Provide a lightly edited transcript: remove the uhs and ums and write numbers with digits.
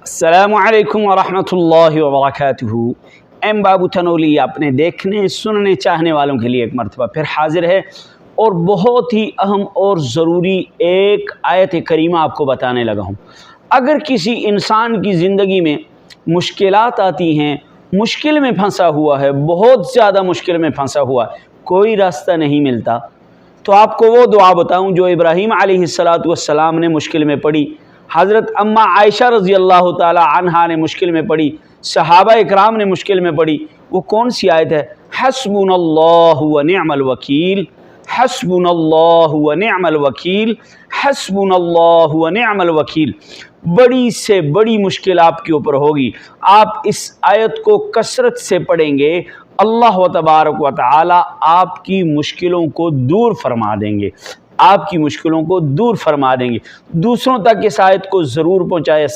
अस्सलामु अलैकुम वरहमतुल्लाहि वबरकातुहू। एम बाबू तनोली अपने देखने सुनने चाहने वालों के लिए एक मरतबा फिर हाजिर है और बहुत ही अहम और ज़रूरी एक आयत करीमा आपको बताने लगा हूँ। अगर किसी इंसान की ज़िंदगी में मुश्किलात आती हैं, मुश्किल में फंसा हुआ है, बहुत ज़्यादा मुश्किल में फंसा हुआ है, कोई रास्ता नहीं मिलता, तो आपको वो दुआ बताऊँ जो इब्राहीम अलैहिस्सलातु वस्सलाम ने मुश्किल में पढ़ी, हज़रत अम्मा आयशा रज़ी अल्लाह ताला अन्हा ने मुश्किल में पढ़ी, सहाबा इकराम ने मुश्किल में पढ़ी। वो कौन सी आयत है? हस्बुनल्लाहु व निअमल वकील, हस्बुनल्लाहु व निअमल वकील, हस्बुनल्लाहु व निअमल वकील। बड़ी से बड़ी मुश्किल आपके ऊपर होगी, आप इस आयत को कसरत से पढ़ेंगे, अल्लाह व तबारक व तआला आपकी मुश्किलों को दूर फरमा देंगे, आपकी मुश्किलों को दूर फरमा देंगे। दूसरों तक इस आयत को ज़रूर पहुँचाए।